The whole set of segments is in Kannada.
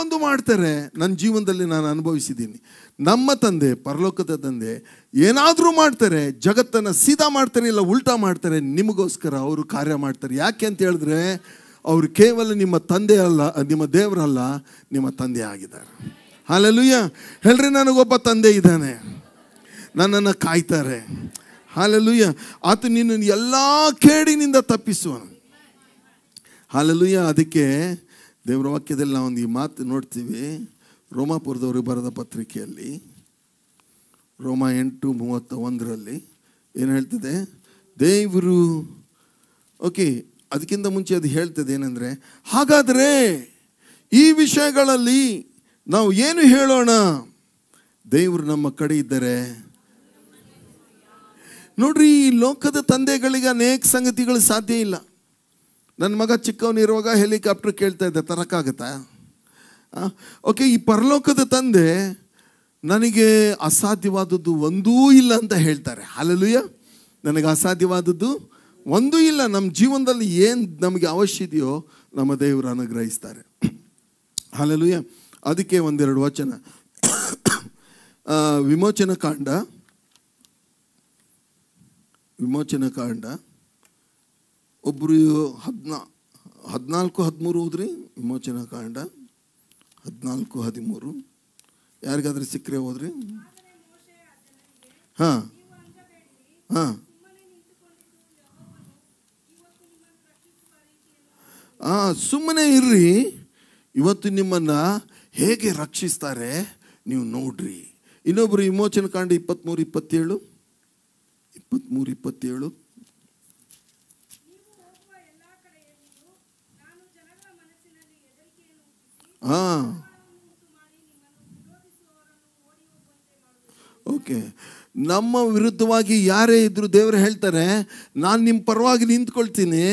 ಒಂದು ಮಾಡ್ತಾರೆ. ನನ್ನ ಜೀವನದಲ್ಲಿ ನಾನು ಅನುಭವಿಸಿದ್ದೀನಿ. ನಮ್ಮ ತಂದೆ, ಪರಲೋಕದ ತಂದೆ ಏನಾದರೂ ಮಾಡ್ತಾರೆ, ಜಗತ್ತನ್ನು ಸೀದಾ ಮಾಡ್ತಾರೆ, ಇಲ್ಲ ಉಲ್ಟಾ ಮಾಡ್ತಾರೆ. ನಿಮಗೋಸ್ಕರ ಅವರು ಕಾರ್ಯ ಮಾಡ್ತಾರೆ. ಯಾಕೆ ಅಂತ ಹೇಳಿದ್ರೆ ಅವರು ಕೇವಲ ನಿಮ್ಮ ತಂದೆ ಅಲ್ಲ, ನಿಮ್ಮ ದೇವರಲ್ಲ, ನಿಮ್ಮ ತಂದೆ ಆಗಿದ್ದಾರೆ. ಹಲ್ಲೆಲೂಯಾ. ಹೇಳ್ರಿ, ನನಗೊಬ್ಬ ತಂದೆ ಇದ್ದಾನೆ, ನನ್ನನ್ನು ಕಾಯ್ತಾರೆ. ಹಲ್ಲೆಲೂಯಾ. ಆತ ನಿನ್ನನ್ನು ಎಲ್ಲ ಕೇಡಿನಿಂದ ತಪ್ಪಿಸುವನು. ಹಲ್ಲೆಲೂಯಾ. ಅದಕ್ಕೆ ದೇವರ ವಾಕ್ಯದಲ್ಲಿ ನಾವೊಂದು ಈ ಮಾತು ನೋಡ್ತೀವಿ. ರೋಮಾಪುರದವ್ರಿಗೆ ಬರೆದ ಪತ್ರಿಕೆಯಲ್ಲಿ ರೋಮ 8:31 ಏನು ಹೇಳ್ತದೆ? ದೇವರು ಓಕೆ, ಅದಕ್ಕಿಂತ ಮುಂಚೆ ಅದು ಹೇಳ್ತದೆ ಏನಂದರೆ, ಹಾಗಾದರೆ ಈ ವಿಷಯಗಳಲ್ಲಿ ನಾವು ಏನು ಹೇಳೋಣ? ದೇವರು ನಮ್ಮ ಕಡೆ ಇದ್ದರೆ. ನೋಡ್ರಿ, ಈ ಲೋಕದ ತಂದೆಗಳಿಗೆ ಅನೇಕ ಸಂಗತಿಗಳು ಸಾಧ್ಯ ಇಲ್ಲ. ನನ್ನ ಮಗ ಚಿಕ್ಕವನಿರುವಾಗ ಹೆಲಿಕಾಪ್ಟರ್ ಕೇಳ್ತಾ ಇದ್ದೆ, ತರಕ್ಕಾಗತ್ತಾ? ಓಕೆ, ಈ ಪರಲೋಕದ ತಂದೆ ನನಗೆ ಅಸಾಧ್ಯವಾದದ್ದು ಒಂದೂ ಇಲ್ಲ ಅಂತ ಹೇಳ್ತಾರೆ. ಹಲ್ಲೆಲೂಯಾ. ನನಗೆ ಅಸಾಧ್ಯವಾದದ್ದು ಒಂದೂ ಇಲ್ಲ. ನಮ್ಮ ಜೀವನದಲ್ಲಿ ಏನು ನಮಗೆ ಅವಶ್ಯ ಇದೆಯೋ ನಮ್ಮ ದೇವರು ಅನುಗ್ರಹಿಸ್ತಾರೆ. ಹಲ್ಲೆಲೂಯಾ. ಅದಕ್ಕೆ ಒಂದೆರಡು ವಚನ. ವಿಮೋಚನ ಕಾಂಡ 14:13 ಓದ್ರಿ. ವಿಮೋಚನ ಕಾಂಡ 14:13 ಯಾರಿಗಾದ್ರೂ ಸಿಕ್ಕರೆ ಹೋದ್ರಿ. ಹಾಂ ಹಾಂ ಸುಮ್ಮನೆ ಇರ್ರಿ, ಇವತ್ತು ನಿಮ್ಮನ್ನು ಹೇಗೆ ರಕ್ಷಿಸ್ತಾರೆ ನೀವು ನೋಡ್ರಿ. ಇನ್ನೊಬ್ಬರು ವಿಮೋಚನ ಕಾಂಡ 23:27 ಹಾಂ ಓಕೆ. ನಮ್ಮ ವಿರುದ್ಧವಾಗಿ ಯಾರೇ ಇದ್ರು ದೇವರು ಹೇಳ್ತಾರೆ, ನಾನು ನಿಮ್ಮ ಪರವಾಗಿ ನಿಂತ್ಕೊಳ್ತೀನಿ.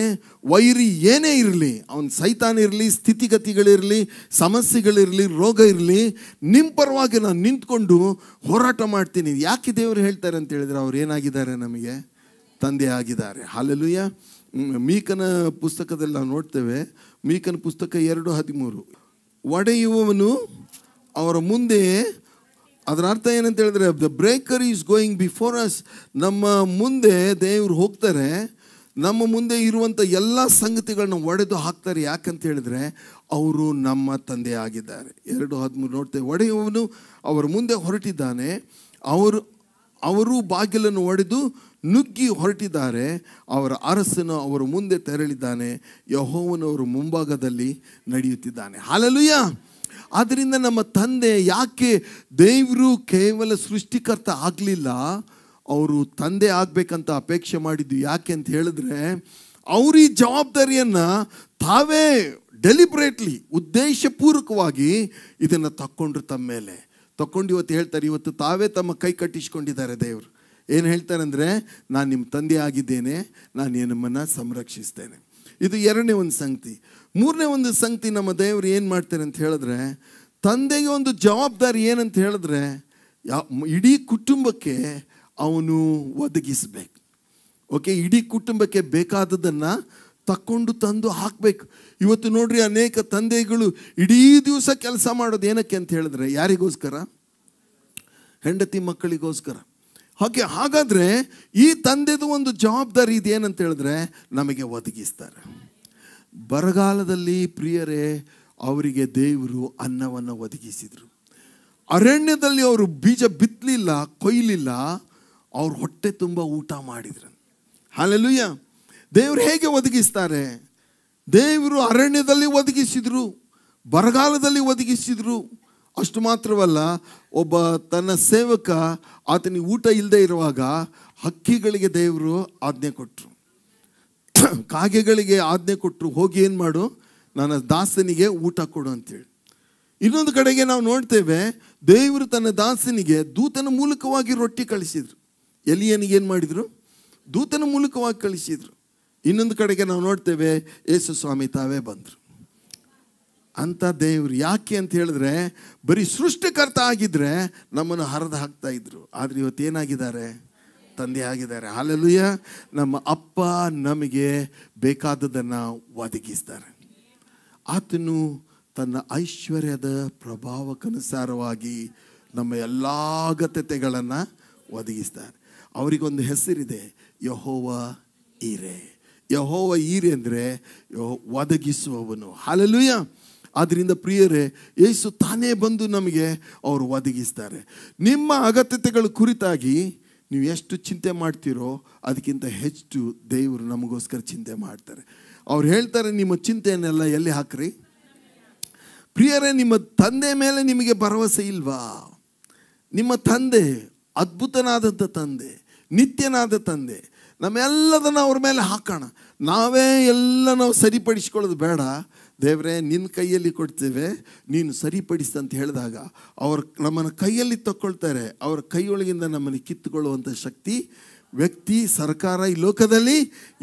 ವೈರಿ ಏನೇ ಇರಲಿ, ಅವನ ಸೈತಾನ ಇರಲಿ, ಸ್ಥಿತಿಗತಿಗಳಿರಲಿ, ಸಮಸ್ಯೆಗಳಿರಲಿ, ರೋಗ ಇರಲಿ, ನಿಮ್ಮ ಪರವಾಗಿ ನಾನು ನಿಂತ್ಕೊಂಡು ಹೋರಾಟ ಮಾಡ್ತೀನಿ. ಯಾಕೆ ದೇವರು ಹೇಳ್ತಾರೆ ಅಂತ ಹೇಳಿದ್ರೆ, ಅವ್ರು ಏನಾಗಿದ್ದಾರೆ? ನಮಗೆ ತಂದೆ ಆಗಿದ್ದಾರೆ. ಹಲ್ಲೆಲೂಯಾ. ಮೀಕನ ಪುಸ್ತಕದಲ್ಲಿ ನಾವು ನೋಡ್ತೇವೆ. ಮೀಕನ ಪುಸ್ತಕ 2:13 ಒಡೆಯುವವನು ಅವರ ಮುಂದೆ. ಅದರ ಅರ್ಥ ಏನಂತ ಹೇಳಿದ್ರೆ, the breaker is going before us. ನಮ್ಮ ಮುಂದೆ ದೇವರು ಹೋಗ್ತಾರೆ, ನಮ್ಮ ಮುಂದೆ ಇರುವಂಥ ಎಲ್ಲ ಸಂಗತಿಗಳನ್ನ ಒಡೆದು ಹಾಕ್ತಾರೆ. ಯಾಕಂತ ಹೇಳಿದ್ರೆ ಅವರು ನಮ್ಮ ತಂದೆ ಆಗಿದ್ದಾರೆ. 2:13 ನೋಡ್ತೇವೆ. ಒಡೆಯುವವನು ಅವರ ಮುಂದೆ ಹೊರಟಿದ್ದಾನೆ, ಅವರು ಬಾಗಿಲನ್ನು ಒಡೆದು ನುಗ್ಗಿ ಹೊರಟಿದ್ದಾರೆ. ಅವರ ಅರಸನು ಅವರ ಮುಂದೆ ತೆರಳಿದ್ದಾನೆ, ಯೆಹೋವನು ಅವರ ಮುಂಭಾಗದಲ್ಲಿ ನಡೆಯುತ್ತಿದ್ದಾನೆ. ಹಲ್ಲೆಲೂಯಾ. ಆದ್ದರಿಂದ ನಮ್ಮ ತಂದೆ, ಯಾಕೆ ದೇವರು ಕೇವಲ ಸೃಷ್ಟಿಕರ್ತ ಆಗಲಿಲ್ಲ, ಅವರು ತಂದೆ ಆಗಬೇಕಂತ ಅಪೇಕ್ಷೆ ಮಾಡಿದ್ದು ಯಾಕೆ ಅಂತ ಹೇಳಿದ್ರೆ, ಅವರು ಈ ಜವಾಬ್ದಾರಿಯನ್ನು ತಾವೇ ಡೆಲಿಬ್ರೇಟ್ಲಿ, ಉದ್ದೇಶಪೂರ್ವಕವಾಗಿ ಇದನ್ನು ತಕ್ಕೊಂಡ್ರು ತಮ್ಮ ಮೇಲೆ. ತಕ್ಕೊಂಡು ಇವತ್ತು ಹೇಳ್ತಾರೆ, ಇವತ್ತು ತಾವೇ ತಮ್ಮ ಕೈ ಕಟ್ಟಿಸ್ಕೊಂಡಿದ್ದಾರೆ. ದೇವರು ಏನು ಹೇಳ್ತಾರೆ ಅಂದರೆ, ನಾನು ನಿಮ್ಮ ತಂದೆ ಆಗಿದ್ದೇನೆ, ನಾನು ನಿಮ್ಮನ್ನು ಸಂರಕ್ಷಿಸ್ತೇನೆ. ಇದು ಎರಡನೇ ಒಂದು ಸಂಗತಿ. ಮೂರನೇ ಒಂದು ಸಂಗತಿ, ನಮ್ಮ ದೇವರು ಏನು ಮಾಡ್ತಾರೆ ಅಂತ ಹೇಳಿದ್ರೆ, ತಂದೆಗೆ ಒಂದು ಜವಾಬ್ದಾರಿ ಏನಂತ ಹೇಳಿದ್ರೆ, ಇಡೀ ಕುಟುಂಬಕ್ಕೆ ಅವನು ಒದಗಿಸಬೇಕು. ಓಕೆ, ಇಡೀ ಕುಟುಂಬಕ್ಕೆ ಬೇಕಾದದನ್ನು ತಕ್ಕೊಂಡು ತಂದು ಹಾಕಬೇಕು. ಇವತ್ತು ನೋಡ್ರಿ, ಅನೇಕ ತಂದೆಗಳು ಇಡೀ ದಿವಸ ಕೆಲಸ ಮಾಡೋದು ಏನಕ್ಕೆ ಅಂತ ಹೇಳಿದ್ರೆ, ಯಾರಿಗೋಸ್ಕರ? ಹೆಂಡತಿ ಮಕ್ಕಳಿಗೋಸ್ಕರ. ಹಾಗಾದರೆ ಈ ತಂದೆದು ಒಂದು ಜವಾಬ್ದಾರಿ ಇದೇನಂತ ಹೇಳಿದ್ರೆ, ನಮಗೆ ಒದಗಿಸ್ತಾರೆ. ಬರಗಾಲದಲ್ಲಿ ಪ್ರಿಯರೇ, ಅವರಿಗೆ ದೇವರು ಅನ್ನವನ್ನು ಒದಗಿಸಿದರು. ಅರಣ್ಯದಲ್ಲಿ ಅವರು ಬೀಜ ಬಿತ್ತಲಿಲ್ಲ, ಕೊಯ್ಲಿಲ್ಲ, ಅವ್ರ ಹೊಟ್ಟೆ ತುಂಬ ಊಟ ಮಾಡಿದ್ರು. ಹಲ್ಲೆಲೂಯಾ. ದೇವರು ಹೇಗೆ ಒದಗಿಸ್ತಾರೆ? ದೇವರು ಅರಣ್ಯದಲ್ಲಿ ಒದಗಿಸಿದರು, ಬರಗಾಲದಲ್ಲಿ ಒದಗಿಸಿದರು. ಅಷ್ಟು ಮಾತ್ರವಲ್ಲ, ಒಬ್ಬ ತನ್ನ ಸೇವಕ ಆತನಿಗೆ ಊಟ ಇಲ್ಲದೆ ಇರುವಾಗ ಹಕ್ಕಿಗಳಿಗೆ ದೇವರು ಆಜ್ಞೆ ಕೊಟ್ಟರು, ಕಾಗೆಗಳಿಗೆ ಆಜ್ಞೆ ಕೊಟ್ಟರು, ಹೋಗಿ ಏನು ಮಾಡು, ನನ್ನ ದಾಸನಿಗೆ ಊಟ ಕೊಡು ಅಂತೇಳಿ. ಇನ್ನೊಂದು ಕಡೆಗೆ ನಾವು ನೋಡ್ತೇವೆ, ದೇವರು ತನ್ನ ದಾಸನಿಗೆ ದೂತನ ಮೂಲಕವಾಗಿ ರೊಟ್ಟಿ ಕಳಿಸಿದ್ರು. ಎಲಿಯನಿಗೆ ಏನು ಮಾಡಿದರು? ದೂತನ ಮೂಲಕವಾಗಿ ಕಳಿಸಿದ್ರು. ಇನ್ನೊಂದು ಕಡೆಗೆ ನಾವು ನೋಡ್ತೇವೆ, ಯೇಸು ಸ್ವಾಮಿ ತಾವೇ ಬಂದರು ಅಂತ ದೇವರು. ಯಾಕೆ ಅಂತ ಹೇಳಿದ್ರೆ, ಬರೀ ಸೃಷ್ಟಿಕರ್ತ ಆಗಿದ್ರೆ ನಮ್ಮನ್ನು ಹರಿದು ಹಾಕ್ತಾ ಇದ್ರು. ಆದರೆ ಇವತ್ತು ಏನಾಗಿದ್ದಾರೆ? ತಂದೆ ಆಗಿದ್ದಾರೆ. ಹಲ್ಲೆಲೂಯಾ. ನಮ್ಮ ಅಪ್ಪ ನಮಗೆ ಬೇಕಾದದನ್ನು ಒದಗಿಸ್ತಾರೆ. ಆತನು ತನ್ನ ಐಶ್ವರ್ಯದ ಪ್ರಭಾವಕ್ಕನುಸಾರವಾಗಿ ನಮ್ಮ ಎಲ್ಲ ಅಗತ್ಯತೆಗಳನ್ನು ಒದಗಿಸ್ತಾರೆ. ಅವರಿಗೊಂದು ಹೆಸರಿದೆ, ಯೆಹೋವ ಈರೆ. ಯೆಹೋವ ಈರೆ ಅಂದರೆ ಒದಗಿಸುವವನು. ಹಲ್ಲೆಲೂಯಾ. ಆದ್ದರಿಂದ ಪ್ರಿಯರೇ, ಯೇಸು ತಾನೇ ಬಂದು ನಮಗೆ ಅವರು ಒದಗಿಸ್ತಾರೆ. ನಿಮ್ಮ ಅಗತ್ಯತೆಗಳ ಕುರಿತಾಗಿ ನೀವು ಎಷ್ಟು ಚಿಂತೆ ಮಾಡ್ತೀರೋ ಅದಕ್ಕಿಂತ ಹೆಚ್ಚು ದೇವರು ನಮಗೋಸ್ಕರ ಚಿಂತೆ ಮಾಡ್ತಾರೆ. ಅವ್ರು ಹೇಳ್ತಾರೆ, ನಿಮ್ಮ ಚಿಂತೆಯನ್ನೆಲ್ಲ ಎಲ್ಲಿ ಹಾಕ್ರಿ? ಪ್ರಿಯರೇ, ನಿಮ್ಮ ತಂದೆ ಮೇಲೆ ನಿಮಗೆ ಭರವಸೆ ಇಲ್ವಾ? ನಿಮ್ಮ ತಂದೆ ಅದ್ಭುತನಾದಂಥ ತಂದೆ, ನಿತ್ಯನಾದ ತಂದೆ. ನಮ್ಮೆಲ್ಲದನ್ನು ಅವ್ರ ಮೇಲೆ ಹಾಕೋಣ. ನಾವೇ ನಾವು ಸರಿಪಡಿಸ್ಕೊಳ್ಳೋದು ಬೇಡ. ದೇವರೇ, ನಿನ್ನ ಕೈಯಲ್ಲಿ ಕೊಡ್ತೇವೆ, ನೀನು ಸರಿಪಡಿಸ್ತಂತ ಹೇಳಿದಾಗ ಅವರು ನಮ್ಮನ್ನು ಕೈಯಲ್ಲಿ ತಗೊಳ್ತಾರೆ. ಅವರ ಕೈಯೊಳಗಿಂದ ನಮ್ಮನ್ನು ಕಿತ್ತುಕೊಳ್ಳುವಂಥ ಶಕ್ತಿ, ವ್ಯಕ್ತಿ, ಸರ್ಕಾರ ಈ ಲೋಕದಲ್ಲಿ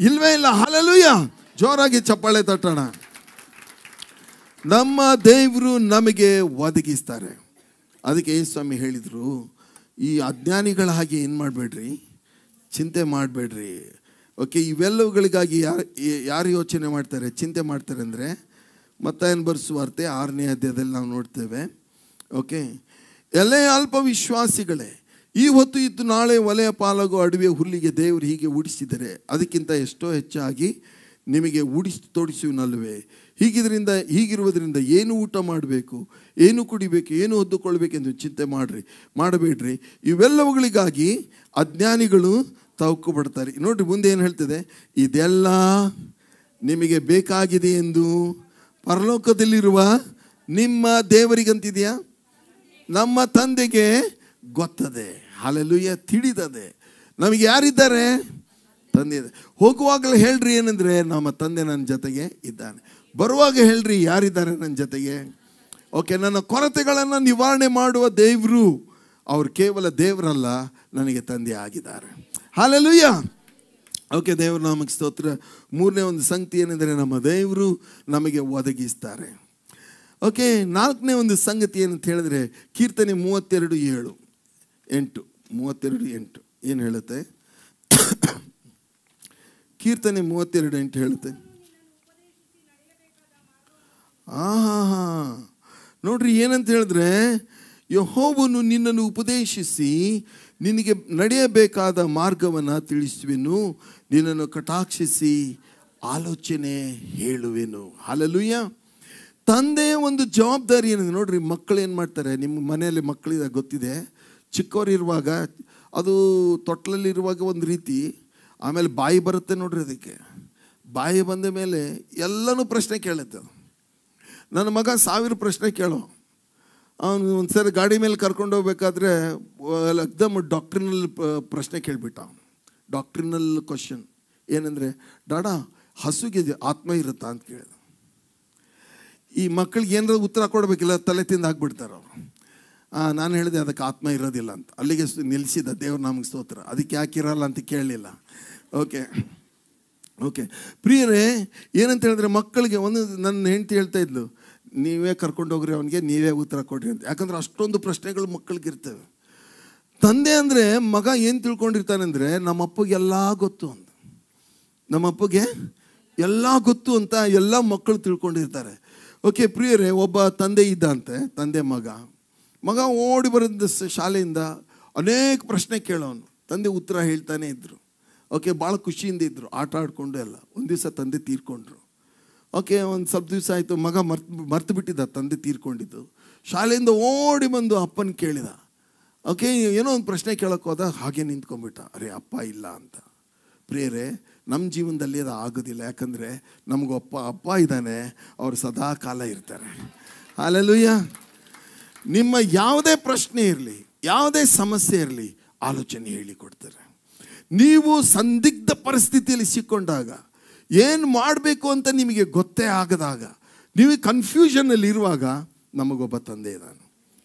ಇಲ್ವೇ ಇಲ್ಲ. ಹಲ್ಲೆಲೂಯಾ. ಜೋರಾಗಿ ಚಪ್ಪಾಳೆ ತಟ್ಟೋಣ. ನಮ್ಮ ದೇವರು ನಮಗೆ ಒದಗಿಸ್ತಾರೆ. ಅದಕ್ಕೆ ಸ್ವಾಮಿ ಹೇಳಿದರು, ಈ ಅಜ್ಞಾನಿಗಳ ಹಾಗೆ ಏನು ಮಾಡಬೇಡ್ರಿ, ಚಿಂತೆ ಮಾಡಬೇಡ್ರಿ. ಓಕೆ, ಇವೆಲ್ಲವುಗಳಿಗಾಗಿ ಯಾರು ಯೋಚನೆ ಮಾಡ್ತಾರೆ, ಚಿಂತೆ ಮಾಡ್ತಾರೆ ಅಂದರೆ ಮತ್ತಾಯನ ಬರೆಸುವಾರ್ತೆ 6ನೇ ಅಧ್ಯಾಯದಲ್ಲಿ ನಾವು ನೋಡ್ತೇವೆ. ಓಕೆ, ಎಲೆ ಅಲ್ಪ ವಿಶ್ವಾಸಿಗಳೇ, ಈ ಹೊತ್ತು ಇದ್ದು ನಾಳೆ ಒಲೆಯ ಪಾಲಾಗೋ ಅಡವಿಯ ಹುಲ್ಲಿಗೆ ದೇವರು ಹೀಗೆ ಉಡಿಸಿದರೆ ಅದಕ್ಕಿಂತ ಎಷ್ಟೋ ಹೆಚ್ಚಾಗಿ ನಿಮಗೆ ತೋಡಿಸುವನಲ್ವೇ? ಹೀಗಿರುವುದರಿಂದ ಏನು ಊಟ ಮಾಡಬೇಕು, ಏನು ಕುಡಿಬೇಕು, ಏನು ಹೊದ್ದುಕೊಳ್ಬೇಕೆಂದು ಚಿಂತೆ ಮಾಡಬೇಡ್ರಿ. ಇವೆಲ್ಲವುಗಳಿಗಾಗಿ ಅಜ್ಞಾನಿಗಳು ತವಕಪಡ್ತಾರೆ. ನೋಡ್ರಿ, ಮುಂದೆ ಏನು ಹೇಳ್ತದೆ? ಇದೆಲ್ಲ ನಿಮಗೆ ಬೇಕಾಗಿದೆ ಎಂದು ಪರಲೋಕದಲ್ಲಿರುವ ನಿಮ್ಮ ದೇವರಿಗಂತಿದೆಯಾ? ನಮ್ಮ ತಂದೆಗೆ ಗೊತ್ತದೆ. ಹಲ್ಲೆಲೂಯಾ. ತಿಳಿದದೆ. ನಮಗೆ ಯಾರಿದ್ದಾರೆ? ತಂದೆ ಇದೆ. ಹೋಗುವಾಗಲೇ ಹೇಳ್ರಿ ಏನಂದರೆ, ನಮ್ಮ ತಂದೆ ನನ್ನ ಜೊತೆಗೆ ಇದ್ದಾನೆ. ಬರುವಾಗ ಹೇಳ್ರಿ, ಯಾರಿದ್ದಾರೆ ನನ್ನ ಜೊತೆಗೆ? ಓಕೆ, ನನ್ನ ಕೊರತೆಗಳನ್ನು ನಿವಾರಣೆ ಮಾಡುವ ದೇವರು. ಅವರು ಕೇವಲ ದೇವರಲ್ಲ, ನನಗೆ ತಂದೆ ಆಗಿದ್ದಾರೆ. ಹಲ್ಲೆಲೂಯಾ. ಓಕೆ, ದೇವರು ನಮಗೆ ಸ್ತೋತ್ರ. 3ನೇ ಒಂದು ಸಂಗತಿ ಏನೆಂದರೆ, ನಮ್ಮ ದೇವರು ನಮಗೆ ಒದಗಿಸ್ತಾರೆ. ಓಕೆ, 4ನೇ ಒಂದು ಸಂಗತಿ ಏನಂತ ಹೇಳಿದ್ರೆ, ಕೀರ್ತನೆ 32:8 ಏನು ಹೇಳುತ್ತೆ? ಕೀರ್ತನೆ 32:8 ಹೇಳುತ್ತೆ. ನೋಡ್ರಿ, ಏನಂತ ಹೇಳಿದ್ರೆ, ಯೆಹೋವನು ನಿನ್ನನ್ನು ಉಪದೇಶಿಸಿ ನಿನಗೆ ನಡೆಯಬೇಕಾದ ಮಾರ್ಗವನ್ನು ತಿಳಿಸುವೆನು, ನಿನ್ನನ್ನು ಕಟಾಕ್ಷಿಸಿ ಆಲೋಚನೆ ಹೇಳುವೆನು. ಹಲ್ಲೆಲೂಯಾ. ತಂದೆ ಒಂದು ಜವಾಬ್ದಾರಿ ಏನಿದೆ ನೋಡ್ರಿ. ಮಕ್ಕಳು ಏನು ಮಾಡ್ತಾರೆ, ನಿಮ್ಮ ಮನೆಯಲ್ಲಿ ಮಕ್ಕಳಿದ ಗೊತ್ತಿದೆ, ಚಿಕ್ಕವರಿರುವಾಗ ಅದು ತೊಟ್ಲಲ್ಲಿರುವಾಗ ಒಂದು ರೀತಿ, ಆಮೇಲೆ ಬಾಯಿ ಬರುತ್ತೆ ನೋಡ್ರಿ. ಅದಕ್ಕೆ ಬಾಯಿ ಬಂದ ಮೇಲೆ ಎಲ್ಲನೂ ಪ್ರಶ್ನೆ ಕೇಳುತ್ತೆ. ನನ್ನ ಮಗ 1000 ಪ್ರಶ್ನೆ ಕೇಳೋ. ಅವನು ಒಂದು ಸರಿ ಗಾಡಿ ಮೇಲೆ ಕರ್ಕೊಂಡು ಹೋಗ್ಬೇಕಾದ್ರೆ ಎಕ್ದಮ್ ಡಾಕ್ಟ್ರಿನಲ್ ಪ್ರಶ್ನೆ ಕೇಳಿಬಿಟ್ಟ. ಡಾಕ್ಟ್ರಿನಲ್ ಕ್ವಶನ್ ಏನಂದರೆ, ಡಾಡಾ, ಹಸುಗೆ ಆತ್ಮ ಇರುತ್ತಾ ಅಂತ ಕೇಳಿದ. ಈ ಮಕ್ಕಳಿಗೆ ಏನಾರ ಉತ್ತರ ಕೊಡಬೇಕಿಲ್ಲ, ತಲೆ ತಿಂದು ಹಾಕ್ಬಿಡ್ತಾರೆ ಅವರು. ನಾನು ಹೇಳಿದೆ ಅದಕ್ಕೆ ಆತ್ಮ ಇರೋದಿಲ್ಲ ಅಂತ. ಅಲ್ಲಿಗೆ ನಿಲ್ಲಿಸಿದ. ದೇವ್ರು ನಮಗೆ ಸ್ತೋತ್ರ. ಅದಕ್ಕೆ ಯಾಕಿರಲ್ಲ ಅಂತ ಕೇಳಲಿಲ್ಲ. ಓಕೆ ಪ್ರಿಯರೇ, ಏನಂತ ಹೇಳಿದ್ರೆ, ಮಕ್ಕಳಿಗೆ ನನ್ನ ಹೆಂಡತಿ ಹೇಳ್ತಾ ಇದ್ಲು, ನೀವೇ ಕರ್ಕೊಂಡು ಹೋಗ್ರಿ ಅವನಿಗೆ, ನೀವೇ ಉತ್ತರ ಕೊಡ್ರಿ ಅಂತ. ಯಾಕಂದ್ರೆ ಅಷ್ಟೊಂದು ಪ್ರಶ್ನೆಗಳು ಮಕ್ಕಳಿಗಿರ್ತವೆ. ತಂದೆ ಅಂದರೆ ಮಗ ಏನು ತಿಳ್ಕೊಂಡಿರ್ತಾನೆ ಅಂದರೆ, ನಮ್ಮಪ್ಪಗೆ ಎಲ್ಲ ಗೊತ್ತು ಅಂತ. ನಮ್ಮಪ್ಪಗೆ ಎಲ್ಲ ಗೊತ್ತು ಅಂತ ಎಲ್ಲ ಮಕ್ಕಳು ತಿಳ್ಕೊಂಡಿರ್ತಾರೆ. ಓಕೆ ಪ್ರಿಯರೇ, ಒಬ್ಬ ತಂದೆ ಇದ್ದಂತೆ, ತಂದೆ ಮಗ ಓಡಿ ಬರೋದು ಶಾಲೆಯಿಂದ ಅನೇಕ ಪ್ರಶ್ನೆ ಕೇಳೋನು. ತಂದೆ ಉತ್ತರ ಹೇಳ್ತಾನೆ ಇದ್ದರು. ಓಕೆ, ಭಾಳ ಖುಷಿಯಿಂದ ಇದ್ದರು, ಆಟ ಆಡಿಕೊಂಡು ಎಲ್ಲ. ಒಂದು ದಿವಸ ತಂದೆ ತೀರ್ಕೊಂಡ್ರು. ಓಕೆ, ಒಂದು ಸ್ವಲ್ಪ ದಿವಸ ಆಯಿತು, ಮಗ ಮರ್ತು ಬಿಟ್ಟಿದ್ದ ತಂದೆ ತೀರ್ಕೊಂಡಿದ್ದು. ಶಾಲೆಯಿಂದ ಓಡಿ ಬಂದು ಅಪ್ಪನ ಕೇಳಿದ. ಓಕೆ, ಏನೋ ಒಂದು ಪ್ರಶ್ನೆ ಕೇಳೋಕೆ ಹೋದ, ಹಾಗೆ ನಿಂತ್ಕೊಂಡ್ಬಿಟ್ಟ. ಅರೆ, ಅಪ್ಪ ಇಲ್ಲ ಅಂತ. ಪ್ರಿಯರೇ, ನಮ್ಮ ಜೀವನದಲ್ಲಿ ಅದು ಆಗೋದಿಲ್ಲ. ಯಾಕಂದರೆ ನಮಗೂ ಅಪ್ಪ ಇದ್ದಾನೆ, ಅವರು ಸದಾ ಕಾಲ ಇರ್ತಾರೆ. ಹಲ್ಲೆಲೂಯಾ. ನಿಮ್ಮ ಯಾವುದೇ ಪ್ರಶ್ನೆ ಇರಲಿ, ಯಾವುದೇ ಸಮಸ್ಯೆ ಇರಲಿ, ಆಲೋಚನೆ ಹೇಳಿಕೊಡ್ತಾರೆ. ನೀವು ಸಂದಿಗ್ಧ ಪರಿಸ್ಥಿತಿಯಲ್ಲಿ ಸಿಕ್ಕೊಂಡಾಗ, ಏನು ಮಾಡಬೇಕು ಅಂತ ನಿಮಗೆ ಗೊತ್ತೇ ಆಗದಾಗ, ನೀವು ಕನ್ಫ್ಯೂಷನಲ್ಲಿ ಇರುವಾಗ, ನಮಗೊಬ್ಬ ತಂದೆ ಇದ್ದಾನೆ.